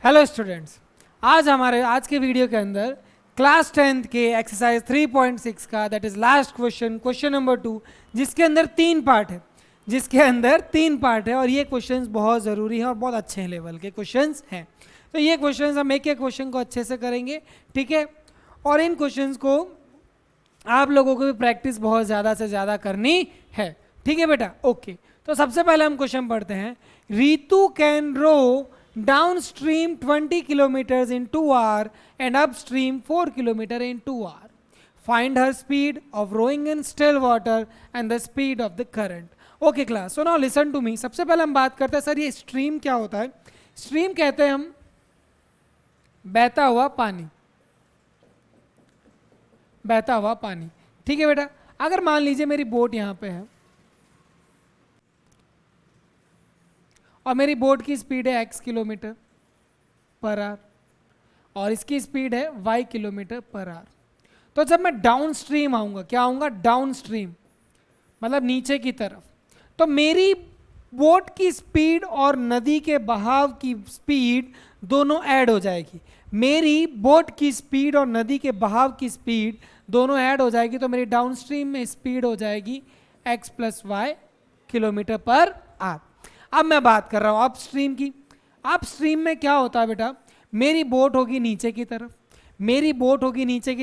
Hello students, आज के video के अंदर क्लास 10th के एक्सरसाइज 3.6 का that is last question number 2, जिसके अंदर तीन पार्ट है और ये क्वेश्चंस बहुत ज़रूरी हैं और बहुत अच्छे लेवल के क्वेश्चंस हैं। तो ये क्वेश्चंस हम एक एक क्वेश्चन को अच्छे से करेंगे, ठीक है। और इन क्वेश्चंस को आप लोगों को भी प्रैक्टिस बहुत ज़्यादा से ज़्यादा करनी है, ठीक है बेटा। ओके, तो सबसे पहले हम क्वेश्चन पढ़ते हैं। Ritu can row downstream 20 kilometers in 2 hours and upstream 4 kilometers in 2 hours. Find her speed of rowing in still water and the speed of the current. Okay class, so now listen to me. सबसे पहले हम बात करते हैं sir ये stream क्या होता है। स्ट्रीम कहते हैं हम बहता हुआ पानी, ठीक है बेटा। अगर मान लीजिए मेरी बोट यहाँ पे है और मेरी बोट की स्पीड है x किलोमीटर पर आवर और इसकी स्पीड है y किलोमीटर पर आवर। तो जब मैं डाउन स्ट्रीम आऊँगा, क्या आऊँगा? डाउन स्ट्रीम मतलब नीचे की तरफ, तो मेरी बोट की स्पीड और नदी के बहाव की स्पीड दोनों ऐड हो जाएगी। मेरी बोट की स्पीड और नदी के बहाव की स्पीड दोनों ऐड हो जाएगी, तो मेरी डाउन स्ट्रीम में स्पीड हो जाएगी x + y kilometre per our. अब मैं बात कर रहा हूँ अपस्ट्रीम की। अपस्ट्रीम में क्या होता है बेटा? मेरी बोट होगी नीचे की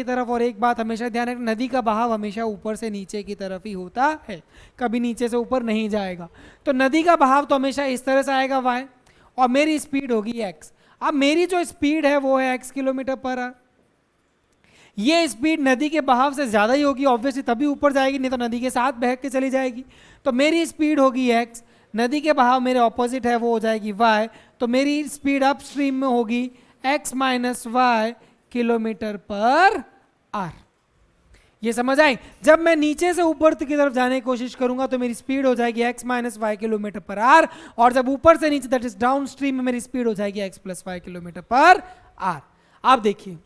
तरफ, और एक बात हमेशा ध्यान रखना, नदी का बहाव हमेशा ऊपर से नीचे की तरफ ही होता है, कभी नीचे से ऊपर नहीं जाएगा। तो नदी का बहाव तो हमेशा इस तरह से आएगा y, और मेरी स्पीड होगी x। अब मेरी जो स्पीड है वो है x किलोमीटर पर आवर। ये स्पीड नदी के बहाव से ज़्यादा ही होगी ऑब्वियसली, तभी ऊपर जाएगी, नहीं तो नदी के साथ बह के चली जाएगी। तो मेरी स्पीड होगी x, नदी के बहाव मेरे ऑपोजिट है वो हो जाएगी y, तो मेरी स्पीड अप स्ट्रीम में होगी x - y kilometre per our. ये समझ आई? जब मैं नीचे से ऊपर की तरफ जाने की कोशिश करूंगा तो मेरी स्पीड हो जाएगी x - y kilometre per our, और जब ऊपर से नीचे दैट इज डाउन स्ट्रीम में मेरी स्पीड हो जाएगी x + y kilometre per hour. आप देखिए,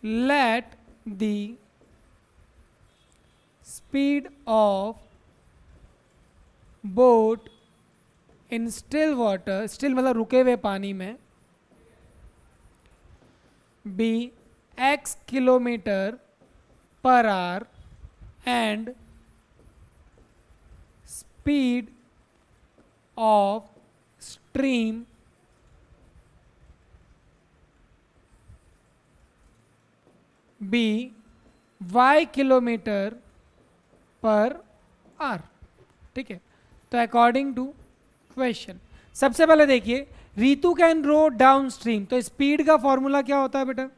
let the speed of boat in still water, still मतलब रुके हुए पानी में, be x kilometre per hour and speed of stream be y kilometre per hour, ठीक है। तो अकॉर्डिंग टू क्वेश्चन, सबसे पहले देखिए Ritu can row downstream, तो स्पीड का फॉर्मूला क्या होता है बेटा?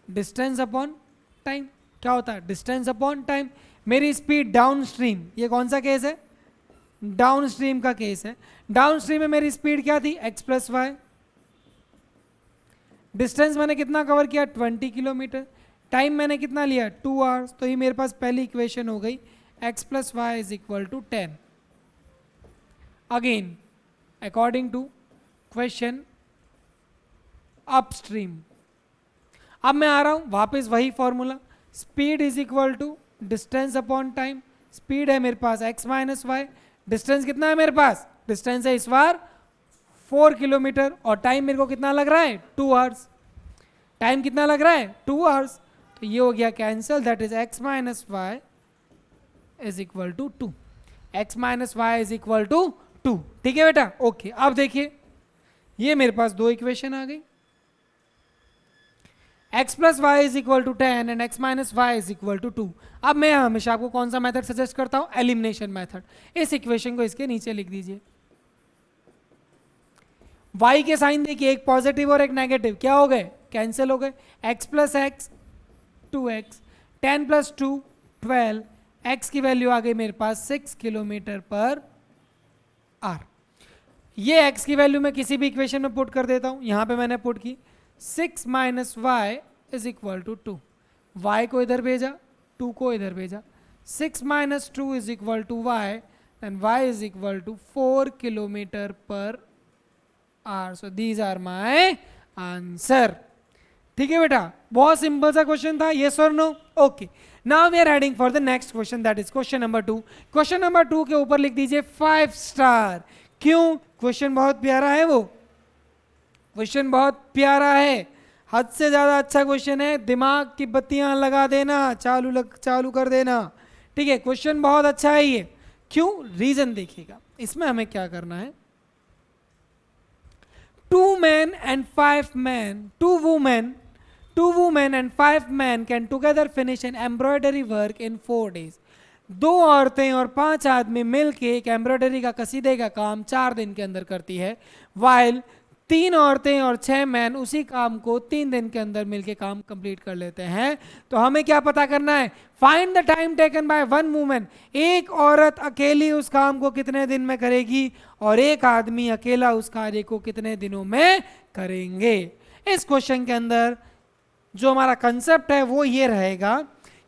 Distance upon time. क्या होता है? Distance upon time. मेरी स्पीड डाउन स्ट्रीम, ये कौन सा केस है? डाउन स्ट्रीम का केस है। डाउन स्ट्रीम में मेरी स्पीड क्या थी? x + y। डिस्टेंस मैंने कितना कवर किया? 20 किलोमीटर। टाइम मैंने कितना लिया? 2 आवर्स। तो ये मेरे पास पहली इक्वेशन हो गई x + y = 10। Again according to question upstream. अब मैं आ रहा हूं वापस वही formula, speed = distance upon time. Speed है मेरे पास x - y, डिस्टेंस कितना है मेरे पास? डिस्टेंस है इस बार 4 किलोमीटर, और टाइम मेरे को कितना लग रहा है? 2 आवर्स। टाइम कितना लग रहा है? 2 आवर्स। तो ये हो गया cancel, that is x - y = 2। x - y = 2, ठीक है बेटा। ओके, अब देखिए ये मेरे पास दो इक्वेशन आ गई, x + y = 10 and x - y = 2। अब मैं हमेशा आपको कौन सा मेथड सजेस्ट करता हूं? Elimination method. इस इक्वेशन को इसके नीचे लिख दीजिए। y के साइन देखिए, एक पॉजिटिव और एक नेगेटिव, क्या हो गए? कैंसिल हो गए। x + x 2x, 10 + 2 12, x की वैल्यू आ गई मेरे पास 6 किलोमीटर पर आवर। ये x की वैल्यू मैं किसी भी इक्वेशन में पुट कर देता हूं, यहां पे मैंने पुट की 6 - y = 2। y को इधर भेजा, 2 को इधर भेजा, 6 - 2 = y and y = 4 kilometre per hour. So these are my answer. ठीक है बेटा, बहुत सिंपल सा क्वेश्चन था, यस और no? Okay, now we are heading for the next question, that is question number 2। Question number 2 के ऊपर लिख दीजिए 5 स्टार। क्यों? क्वेश्चन बहुत प्यारा है, वो क्वेश्चन बहुत प्यारा है, हद से ज्यादा अच्छा क्वेश्चन है। दिमाग की बत्तियां लगा देना, चालू कर देना। ठीक है, क्वेश्चन बहुत अच्छा है ये। क्यों? रीजन देखिएगा। इसमें हमें क्या करना है, 2 men and 5 men, 2 women and 5 men can together finish an embroidery work in 4 days। 2 औरतें और 5 आदमी मिलके एक एम्ब्रॉयडरी का कसीदे का काम 4 दिन के अंदर करती है, while 3 औरतें और 6 मैन उसी काम को 3 दिन के अंदर मिलके काम कंप्लीट कर लेते हैं। तो हमें क्या पता करना है, find the time taken bye 1 woman. एक औरत अकेली उस काम को कितने दिन में करेगी और एक आदमी अकेला उस कार्य को कितने दिनों में करेंगे। इस क्वेश्चन के अंदर जो हमारा कंसेप्ट है वो ये रहेगा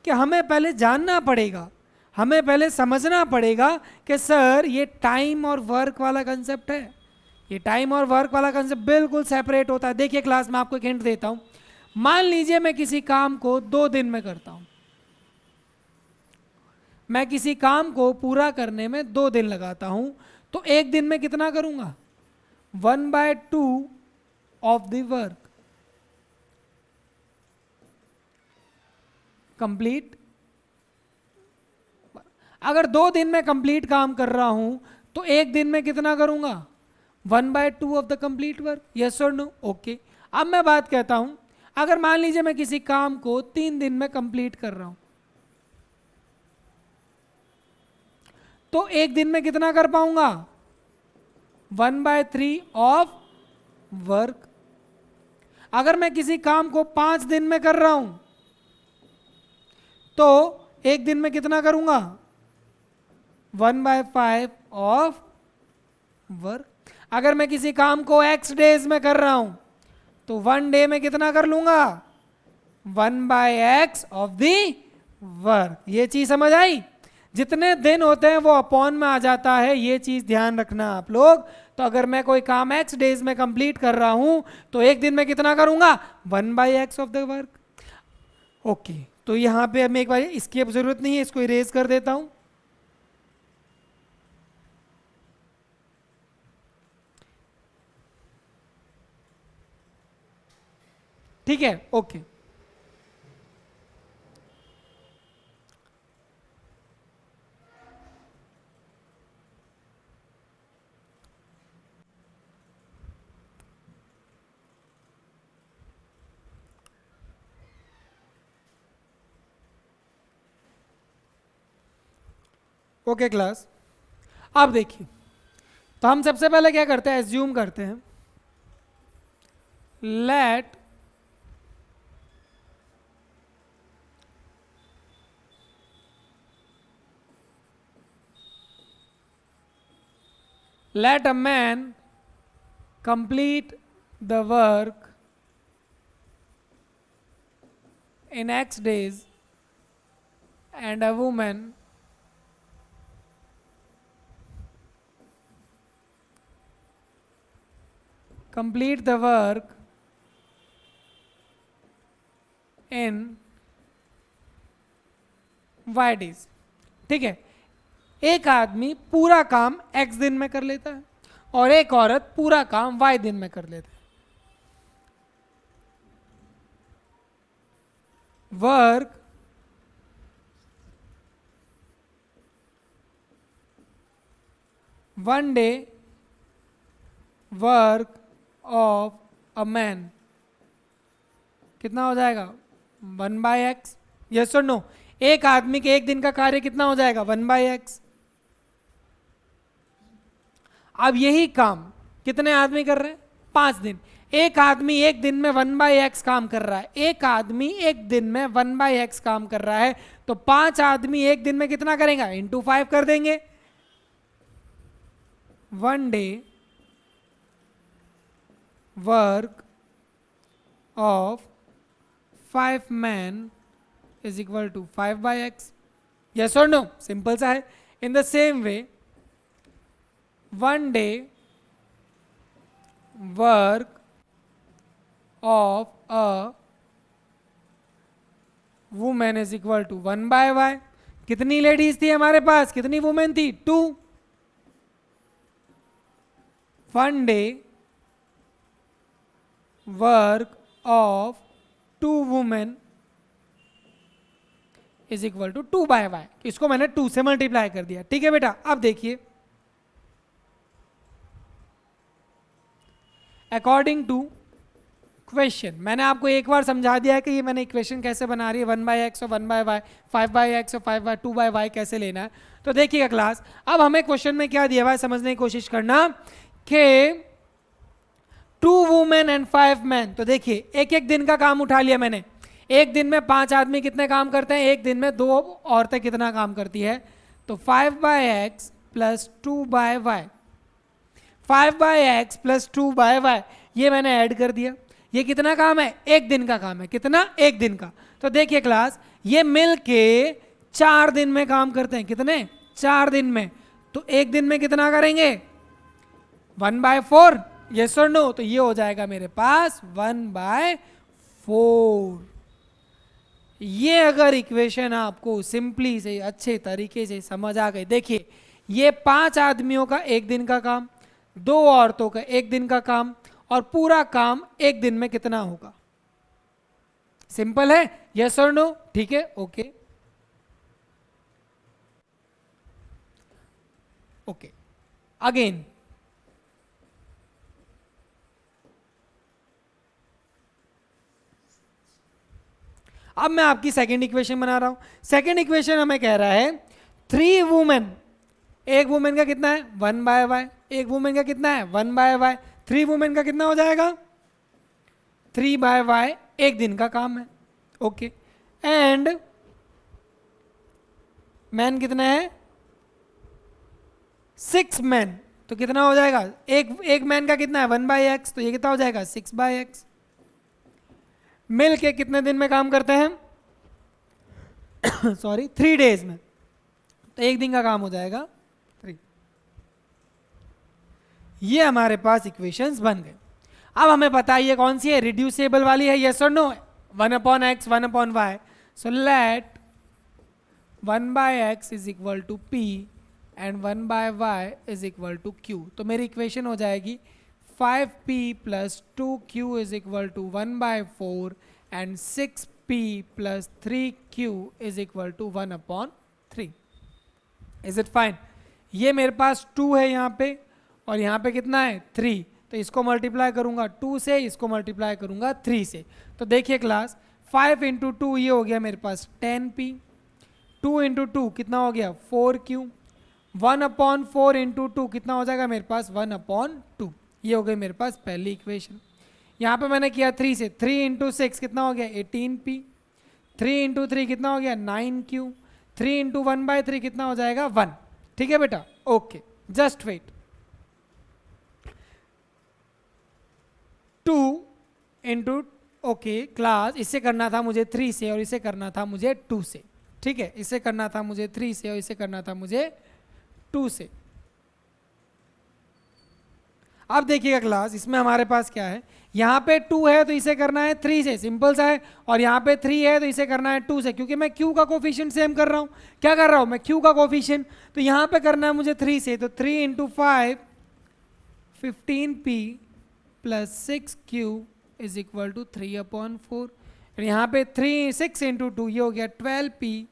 कि हमें पहले जानना पड़ेगा, हमें पहले समझना पड़ेगा कि सर ये टाइम और वर्क वाला कंसेप्ट है, ये टाइम और वर्क वाला कंसेप्ट बिल्कुल सेपरेट होता है। देखिए क्लास में आपको एक हिंट देता हूं, मान लीजिए मैं किसी काम को 2 दिन में करता हूं, मैं किसी काम को पूरा करने में 2 दिन लगाता हूं, तो एक दिन में कितना करूंगा, 1/2 ऑफ द वर्क कंप्लीट। अगर 2 दिन में कंप्लीट काम कर रहा हूं तो एक दिन में कितना करूंगा, 1/2 of the complete work. Yes और नो? ओके। अब मैं बात कहता हूं, अगर मान लीजिए मैं किसी काम को 3 दिन में कंप्लीट कर रहा हूं, तो एक दिन में कितना कर पाऊंगा, 1/3 ऑफ वर्क। अगर मैं किसी काम को 5 दिन में कर रहा हूं तो एक दिन में कितना करूंगा, 1/5 ऑफ वर्क। अगर मैं किसी काम को x डेज में कर रहा हूं तो 1 डे में कितना कर लूंगा, 1/x ऑफ दी वर्क। ये चीज समझ आई? जितने दिन होते हैं वो अपॉन में आ जाता है, ये चीज ध्यान रखना आप लोग। तो अगर मैं कोई काम x डेज में कंप्लीट कर रहा हूं तो एक दिन में कितना करूंगा, 1/x of the work. Okay, तो यहां पे मैं एक बार, इसकी अब जरूरत नहीं है, इसको इरेज कर देता हूं। ठीक है, ओके। ओके क्लास, अब देखिए, तो हम सबसे पहले क्या करते हैं, एज्यूम करते हैं, late a man complete the work in x days and a woman complete the work in y days। ठीक है, एक आदमी पूरा काम x दिन में कर लेता है और एक औरत पूरा काम y दिन में कर लेता है। Work one day work of a man कितना हो जाएगा, 1/x। यस और नो? एक आदमी के एक दिन का कार्य कितना हो जाएगा, 1/x। अब यही काम कितने आदमी कर रहे हैं, 5 दिन। एक आदमी एक दिन में 1/x काम कर रहा है, एक आदमी एक दिन में 1/x काम कर रहा है, तो 5 आदमी एक दिन में कितना करेगा, इंटू 5 कर देंगे। 1 day work of 5 man is equal to 5/x। Yes और नो? सिंपल सा है। In the same way 1 day work of a women is equal to 1/y। कितनी लेडीज थी हमारे पास, कितनी वुमेन थी, 2। 1 day work of 2 women is equal to 2/y। इसको मैंने 2 से मल्टीप्लाई कर दिया। ठीक है बेटा, अब देखिए अकॉर्डिंग टू क्वेश्चन, मैंने आपको एक बार समझा दिया है कि ये मैंने इक्वेशन कैसे बना रही है, 1/x और 1/y, 5/x और 5 2/y कैसे लेना है। तो देखिएगा क्लास, अब हमें क्वेश्चन में क्या दिया हुआ है समझने की कोशिश करना कि 2 वुमेन एंड 5 मैन। तो देखिए एक एक दिन का काम उठा लिया मैंने। एक दिन में 5 आदमी कितने काम करते हैं, एक दिन में 2 औरतें कितना काम करती है। तो 5/x plus 2/y, 5/x plus 2/y, ये मैंने ऐड कर दिया। ये कितना काम है, एक दिन का काम है। कितना, एक दिन का। तो देखिए क्लास, ये मिल के 4 दिन में काम करते हैं। कितने, 4 दिन में। तो एक दिन में कितना करेंगे, 1/4, यस और नो। तो ये हो जाएगा मेरे पास 1/4। ये अगर इक्वेशन आपको सिंपली से अच्छे तरीके से समझ आ गई, देखिए ये 5 आदमियों का एक दिन का काम, 2 औरतों का एक दिन का काम, और पूरा काम एक दिन में कितना होगा। सिंपल है, यस और नो। ठीक है, ओके ओके। अगेन अब मैं आपकी सेकंड इक्वेशन बना रहा हूं। सेकंड इक्वेशन हमें कह रहा है 3 वुमेन, एक वुमेन का कितना है 1/y, एक वुमेन का कितना है 1/y, 3 वुमेन का कितना हो जाएगा 3/y, एक दिन का काम है। ओके, एंड मैन कितना है 6 मैन। तो कितना हो जाएगा, एक मैन का कितना है 1/x, तो ये कितना हो जाएगा 6/x। मिल के कितने दिन में काम करते हैं सॉरी 3 डेज में। तो एक दिन का काम हो जाएगा 3। ये हमारे पास इक्वेशंस बन गए। अब हमें बताइए कौन सी है, रिड्यूसेबल वाली है, यस और no. 1/x 1/y। So let 1/x is equal to p and 1/y is equal to q। तो मेरी इक्वेशन हो जाएगी 5p plus 2q is equal to 1/4 and 6p plus 3q is equal to 1/3। Is it fine. ये मेरे पास 2 है यहाँ पे, और यहाँ पे कितना है 3। तो इसको मल्टीप्लाई करूँगा 2 से, इसको मल्टीप्लाई करूँगा 3 से। तो देखिए क्लास 5 × 2 ये हो गया मेरे पास 10p, 2 × 2 कितना हो गया 4q, 1/4 × 2 कितना हो जाएगा मेरे पास 1/2। ये हो गई मेरे पास पहली इक्वेशन। यहाँ पे मैंने किया 3 से, 3 × 6 कितना हो गया 18p, 3 × 3 कितना हो गया 9q, 3 × 1/3 कितना हो जाएगा 1। ठीक है बेटा, okay, just wait. 2 × okay class, इससे करना था मुझे 3 से और इसे करना था मुझे 2 से। ठीक है, इसे करना था मुझे 3 से और इसे करना था मुझे 2 से। अब देखिएगा क्लास, इसमें हमारे पास क्या है, यहाँ पे 2 है तो इसे करना है 3 से, सिंपल सा है। और यहाँ पे 3 है तो इसे करना है 2 से, क्योंकि मैं q का कोफिशिएंट सेम कर रहा हूँ। क्या कर रहा हूँ मैं, q का कोफिशिएंट। तो यहाँ पे करना है मुझे 3 से, तो 3 × 5 15p plus 6q is equal to 3/4। यहाँ पे 6 × 2 ये हो गया 12p,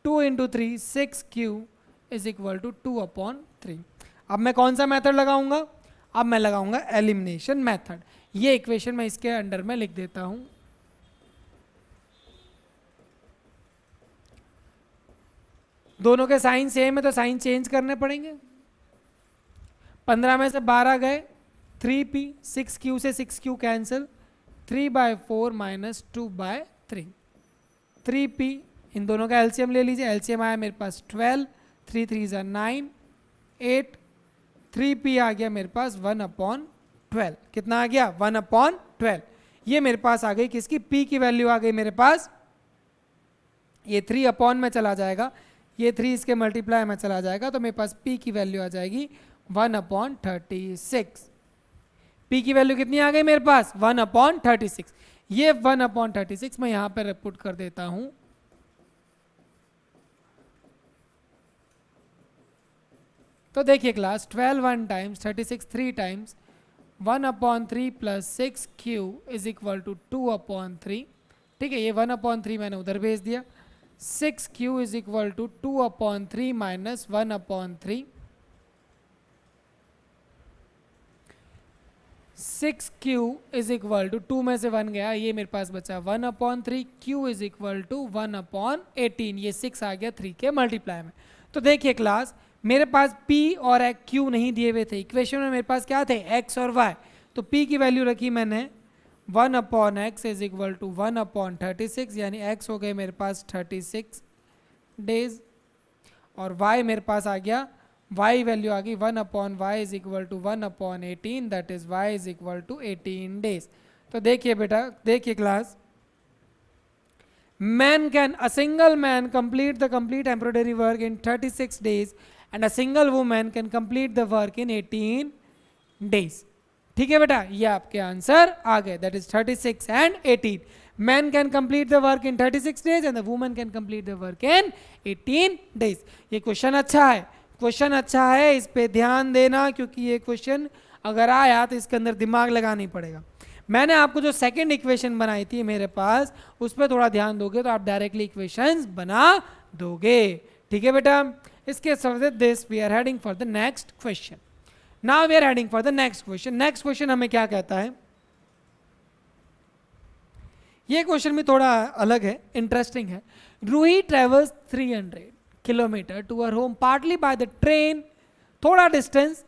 2 × 3 6q is equal to 2/3। अब मैं कौन सा मेथड लगाऊंगा, अब मैं लगाऊंगा एलिमिनेशन मेथड। ये इक्वेशन मैं इसके अंडर में लिख देता हूं। दोनों के साइन सेम है तो साइन चेंज करने पड़ेंगे। 15 में से 12 गए, 3p, 6q से 6q कैंसिल, 3/4 माइनस 2/3, 3p। इन दोनों का एलसीएम ले लीजिए, एलसीएम आया मेरे पास 12, 3 3 9, 8, 3p आ गया मेरे पास 1/12। कितना आ गया 1/12। ये मेरे पास आ गई किसकी, p की वैल्यू आ गई मेरे पास। ये 3 में चला जाएगा, ये 3 इसके मल्टीप्लाई में चला जाएगा, तो मेरे पास p की वैल्यू आ जाएगी 1/36। p की वैल्यू कितनी आ गई मेरे पास 1/36। ये 1/36 मैं यहां पर पुट कर देता हूं। तो देखिए class 12 1 times 36 3 times 1/3 plus 6q is equal to 2/3। ठीक है, ये 1/3 मैंने उधर भेज दिया। 6q is equal to 2/3 minus 1/3। 6q is equal to 2 में से 1 गया, ये मेरे पास बचा 1/3। q इज इक्वल टू 1/18, ये 6 आ गया 3 के मल्टीप्लाई में। तो देखिए क्लास, मेरे पास p और q नहीं दिए हुए थे इक्वेशन में, मेरे पास क्या थे x और y। तो p की वैल्यू रखी मैंने 1/x इज इक्वल टू 1/36, यानी x हो गए मेरे पास 36 डेज, और y मेरे पास आ गया, y वैल्यू आ गई 1/y is equal to 1/18, that is y is equal to 18 days. तो देखिए बेटा, देखिए class, a single man complete the complete embroidery work in 36 days and a single woman can complete the work in 18 days। ठीक है बेटा, ये आपके answer आ गए, that is 36 and 18। Man can complete the work in 36 days and the woman can complete the work in 18 days. ये question अच्छा है, question अच्छा है, इस पे ध्यान देना, क्योंकि ये क्वेश्चन अगर आया तो इसके अंदर दिमाग लगानी पड़ेगा। मैंने आपको जो सेकंड इक्वेशन बनाई थी मेरे पास, उस पर थोड़ा ध्यान दोगे तो आप डायरेक्टली इक्वेशंस बना दोगे। ठीक है बेटा, इसके साथ this we are heading for the next question. Now we are heading for the next question. Next question हमें क्या कहता है, ये क्वेश्चन भी थोड़ा अलग है, इंटरेस्टिंग है। Ruhi travels 300 kilometre to her home partly by the train. थोड़ा डिस्टेंस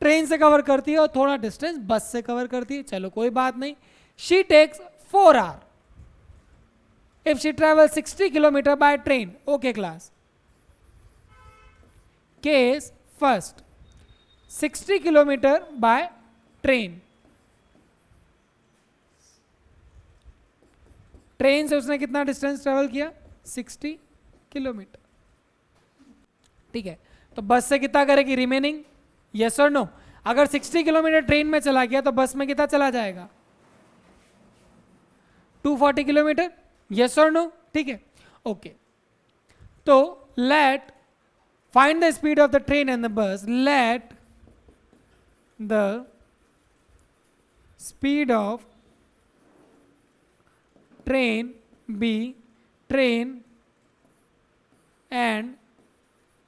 ट्रेन से कवर करती है और थोड़ा डिस्टेंस बस से कवर करती है, चलो कोई बात नहीं। She takes 4 hour if she travel 60 kilometre by train. Okay class, case first, 60 kilometre by train. Train से उसने कितना डिस्टेंस ट्रेवल किया, 60 किलोमीटर। ठीक है, तो बस से कितना करेगी रिमेनिंग, यस और नो। अगर 60 किलोमीटर ट्रेन में चला गया तो बस में कितना चला जाएगा, 240 किलोमीटर, यस और नो। ठीक है, ओके। तो late find the speed of the train and the bus. Let the speed of train be train and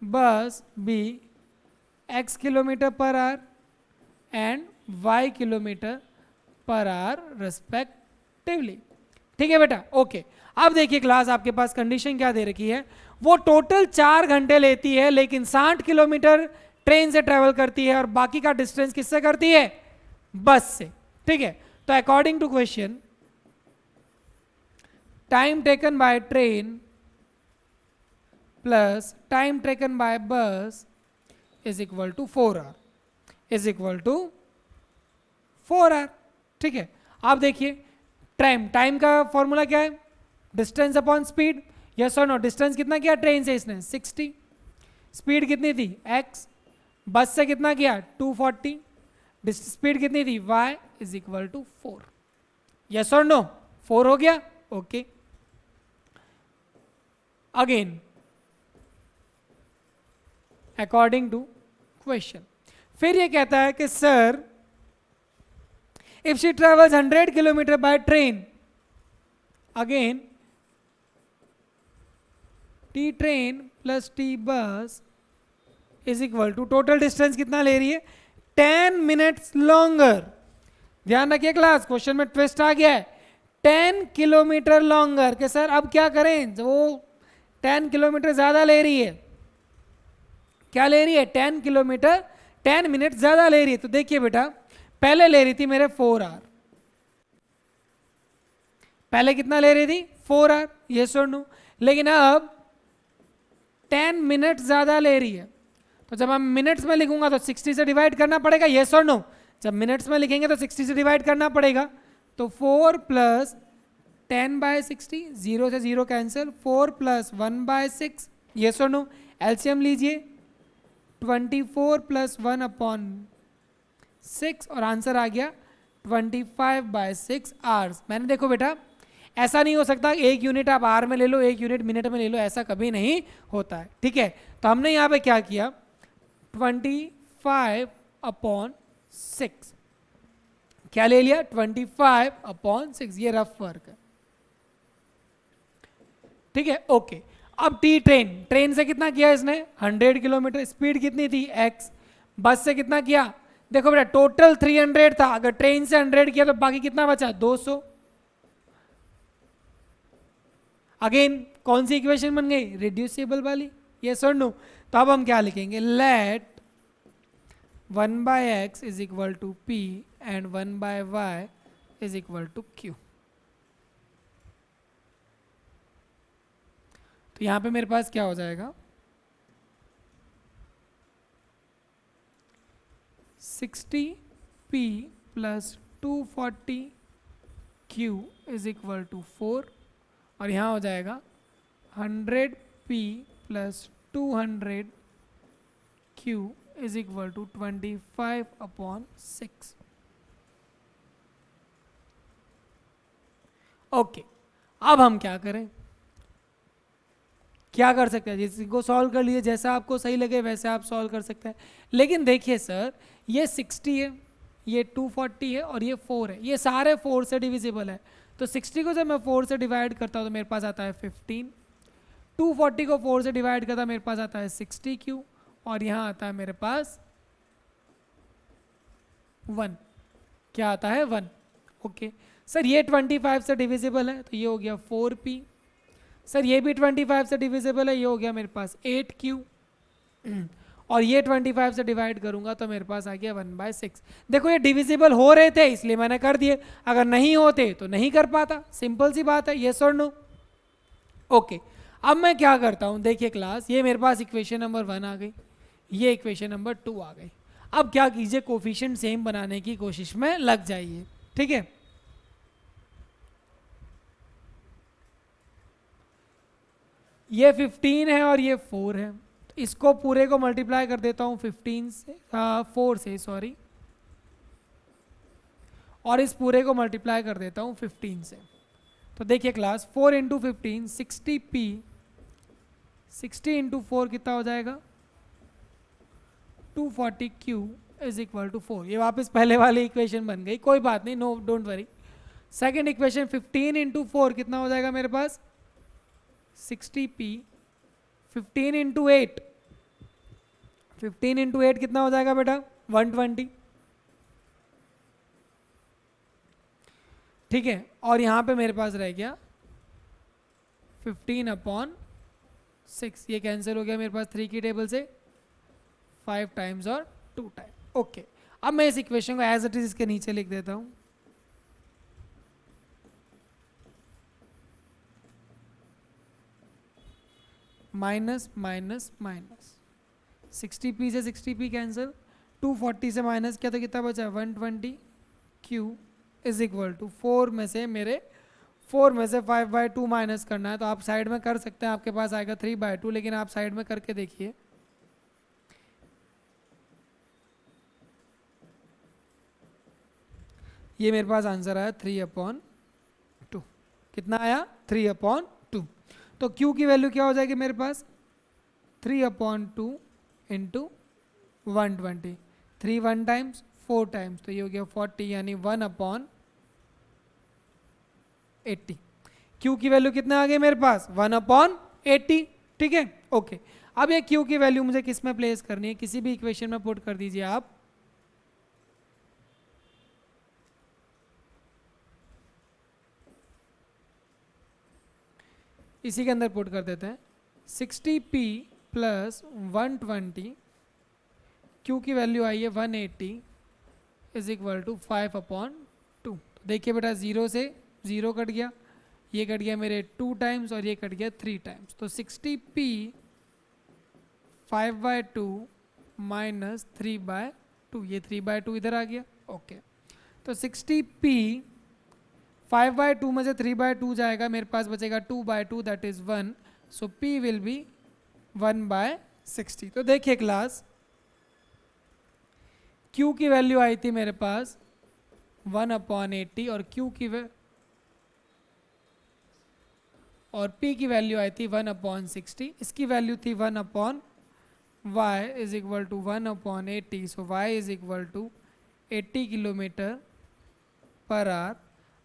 bus be x kilometer per hour and y kilometer per hour respectively। ठीक है बेटा, okay. अब देखिए class, आपके पास condition क्या दे रखी है, वो टोटल 4 घंटे लेती है, लेकिन 60 किलोमीटर ट्रेन से ट्रेवल करती है और बाकी का डिस्टेंस किससे करती है, बस से। ठीक है, तो according to question, time taken by train plus time taken by bus is equal to 4 hour, is equal to 4 hour. ठीक है, आप देखिए टाइम का फॉर्मूला क्या है, डिस्टेंस अपॉन स्पीड, यस और नो। डिस्टेंस कितना किया ट्रेन से इसने, 60। स्पीड कितनी थी, x। बस से कितना किया, 240। स्पीड कितनी थी, y is equal to 4। Yes और नो, 4 हो गया, okay. Again according to question, फिर ये कहता है कि sir if she travels 100 kilometre by train, again T train plus T bus is equal to, total distance कितना ले रही है, 10 मिनट्स लॉन्गर। ध्यान रखिए क्लास, क्वेश्चन में ट्विस्ट आ गया है, 10 किलोमीटर लॉन्गर। के सर अब क्या करें, जो 10 किलोमीटर ज्यादा ले रही है, क्या ले रही है, 10 किलोमीटर 10 मिनट ज्यादा ले रही है। तो देखिए बेटा, पहले ले रही थी मेरे 4 आवर, पहले कितना ले रही थी, 4 आवर, यस और नो। लेकिन अब 10 मिनट ज्यादा ले रही है, तो जब हम मिनट्स में लिखूंगा तो 60 से डिवाइड करना पड़ेगा, यस और नो। जब मिनट्स में लिखेंगे तो 60 से डिवाइड करना पड़ेगा, तो 4 प्लस 10 बाय 60, 0 से 0 कैंसिल, 4 प्लस 1 बाय 6, यस और नो। एलसीएम लीजिए, 24 प्लस 1 अपॉन 6 और आंसर आ गया 25/6 आवर्स। मैंने देखो बेटा ऐसा नहीं हो सकता एक यूनिट आप आर में ले लो एक यूनिट मिनट में ले लो, ऐसा कभी नहीं होता है, ठीक है। तो हमने यहाँ पे क्या किया 25/6 क्या ले लिया 25/6, ये रफ वर्क है, ठीक है ओके। अब टी ट्रेन से कितना किया इसने 100 किलोमीटर, स्पीड कितनी थी x, बस से कितना किया देखो बेटा टोटल 300 था, अगर ट्रेन से 100 किया तो बाकी कितना बचा 200। अगेन कौन सी इक्वेशन बन गई रिड्यूसिबल वाली, ये सर नो। तो अब हम क्या लिखेंगे let 1/x is equal to p and 1/y is equal to q। तो यहां पे मेरे पास क्या हो जाएगा 60p plus 240q is equal to 4, और यहाँ हो जाएगा 100p plus 200q is equal to 25/6। Okay, अब हम क्या करें, क्या कर सकते हैं, जिसको को सॉल्व कर लिए, जैसा आपको सही लगे वैसे आप सॉल्व कर सकते हैं। लेकिन देखिए सर ये 60 है, ये 240 है और ये 4 है, ये सारे 4 से डिविजिबल है। तो 60 को जब मैं 4 से डिवाइड करता हूँ तो मेरे पास आता है 15, 240 को 4 से डिवाइड करता मेरे पास आता है 60q, और यहाँ आता है मेरे पास 1, क्या आता है 1। ओके सर ये 25 से डिविजिबल है तो ये हो गया 4p, सर ये भी 25 से डिविजिबल है, ये हो गया मेरे पास 8q, और ये 25 से डिवाइड करूंगा तो मेरे पास आ गया 1/6। देखो ये डिविजिबल हो रहे थे इसलिए मैंने कर दिए, अगर नहीं होते तो नहीं कर पाता, सिंपल सी बात है, यस और नो। ओके अब मैं क्या करता हूं, देखिए क्लास ये मेरे पास इक्वेशन नंबर 1 आ गई, ये इक्वेशन नंबर 2 आ गई। अब क्या कीजिए कोफिशिएंट सेम बनाने की कोशिश में लग जाइए, ठीक है। ये 15 है और ये 4 है, तो इसको पूरे को मल्टीप्लाई कर देता हूँ 15 से 4 से सॉरी, और इस पूरे को मल्टीप्लाई कर देता हूँ 15 से। तो देखिए क्लास 4 इंटू 15 60p, 60 इंटू 4 कितना हो जाएगा 240q इज इक्वल टू 4। ये वापस पहले वाली इक्वेशन बन गई, कोई बात नहीं, no don't worry. Second equation 15 into 4 कितना हो जाएगा मेरे पास 60p, 15 इंटू 8, 15 इंटू 8 कितना हो जाएगा बेटा 120, ठीक है। और यहाँ पे मेरे पास रह गया 15/6, ये कैंसिल हो गया मेरे पास 3 की टेबल से, 5 टाइम्स और 2 टाइम। ओके अब मैं इस इक्वेशन को एज इट इज इसके नीचे लिख देता हूँ, माइनस माइनस माइनस 60p से 60p कैंसिल, 240 से माइनस किया तो कितना बचा 120q इज इक्वल टू 4 में से 5/2 माइनस करना है, तो आप साइड में कर सकते हैं, आपके पास आएगा 3/2, लेकिन आप साइड में करके देखिए। ये मेरे पास आंसर आया 3/2, कितना आया 3/2। तो q की वैल्यू क्या हो जाएगी मेरे पास 3/2 इंटू 120, 3 1 टाइम्स 4 टाइम्स, तो ये हो गया 40, यानी 1/80। q की वैल्यू कितना आ गई मेरे पास 1/80, ठीक है ओके। अब ये q की वैल्यू मुझे किस में प्लेस करनी है, किसी भी इक्वेशन में पुट कर दीजिए आप। इसी के अंदर पुट कर देते हैं 60p प्लस 120, q की वैल्यू आई है 180 इज इक्वल टू 5/2। तो देखिए बेटा 0 से 0 कट गया, ये कट गया मेरे 2 टाइम्स और ये कट गया 3 टाइम्स, तो 60p 5/2 माइनस 3/2, ये 3/2 इधर आ गया ओके। तो 60p 5/2 में से 3/2 जाएगा, मेरे पास बचेगा 2/2 that is 1, so p will be 1/60। तो देखिए क्लास q की वैल्यू आई थी मेरे पास 1/80 और Q की और P की वैल्यू आई थी 1/60, इसकी वैल्यू थी 1/y is equal to 1/80, so y is equal to 80 kilometre per hour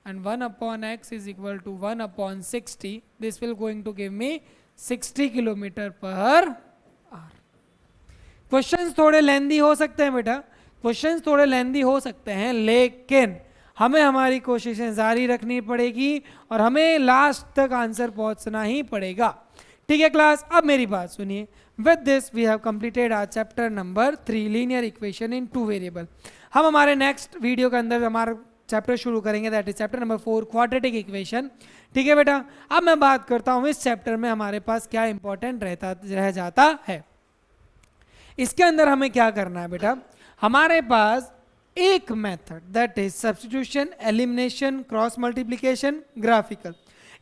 and 1/x is equal to 1/60. This will going to give me 60 kilometre per our. Questions थोड़े लेंदी हो सकते हैं बेटा, क्वेश्चंस थोड़े लेंदी हो सकते हैं, लेकिन हमें हमारी कोशिशें जारी रखनी पड़ेगी और हमें लास्ट तक आंसर पहुंचना ही पड़ेगा। ठीक है क्लास, अब मेरी बात सुनिए। With this we have completed our chapter number 3 linear equation in 2 variable. हम हमारे नेक्स्ट वीडियो के अंदर हमारा चैप्टर शुरू करेंगे, that is chapter number 4 quadratic equation. ठीक है बेटा, अब मैं बात करता हूँ इस चैप्टर में हमारे पास क्या इंपॉर्टेंट रह जाता है। इसके अंदर हमें क्या करना है बेटा, हमारे पास एक method that is substitution, elimination, cross multiplication, graphical,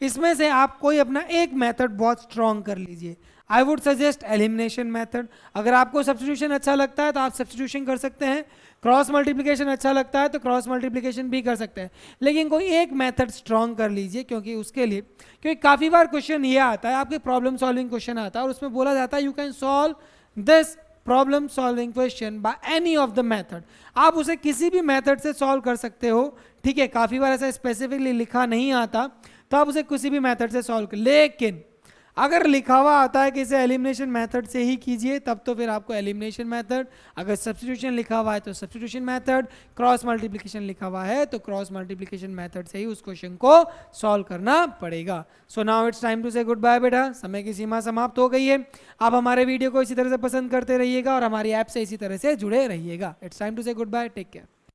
इसमें से आप कोई अपना एक मेथड बहुत स्ट्रॉन्ग कर लीजिए। I would suggest elimination method. अगर आपको सब्स्टिट्यूशन अच्छा लगता है तो आप सब्स्टिट्यूशन कर सकते हैं, क्रॉस मल्टीप्लिकेशन अच्छा लगता है तो क्रॉस मल्टीप्लिकेशन भी कर सकते हैं, लेकिन कोई एक मेथड स्ट्रॉन्ग कर लीजिए, क्योंकि उसके लिए, क्योंकि काफ़ी बार क्वेश्चन ये आता है, आपके प्रॉब्लम सॉल्विंग क्वेश्चन आता है और उसमें बोला जाता है you can solve this problem solving question by any of the method. आप उसे किसी भी मेथड से सॉल्व कर सकते हो। ठीक है, काफ़ी बार ऐसा स्पेसिफिकली लिखा नहीं आता तो आप उसे किसी भी मेथड से सॉल्व कर, लेकिन अगर लिखा हुआ आता है कि इसे एलिमिनेशन मेथड से ही कीजिए तब तो फिर आपको एलिमिनेशन मेथड, अगर सब्स्टिट्यूशन लिखा हुआ है तो सब्स्टिट्यूशन मेथड, क्रॉस मल्टीप्लिकेशन लिखा हुआ है तो क्रॉस मल्टीप्लिकेशन मेथड से ही उस क्वेश्चन को सॉल्व करना पड़ेगा। So now it's time to say goodbye बेटा, समय की सीमा समाप्त हो गई है। आप हमारे वीडियो को इसी तरह से पसंद करते रहिएगा और हमारी ऐप से इसी तरह से जुड़े रहिएगा। It's time to say good bye, take care.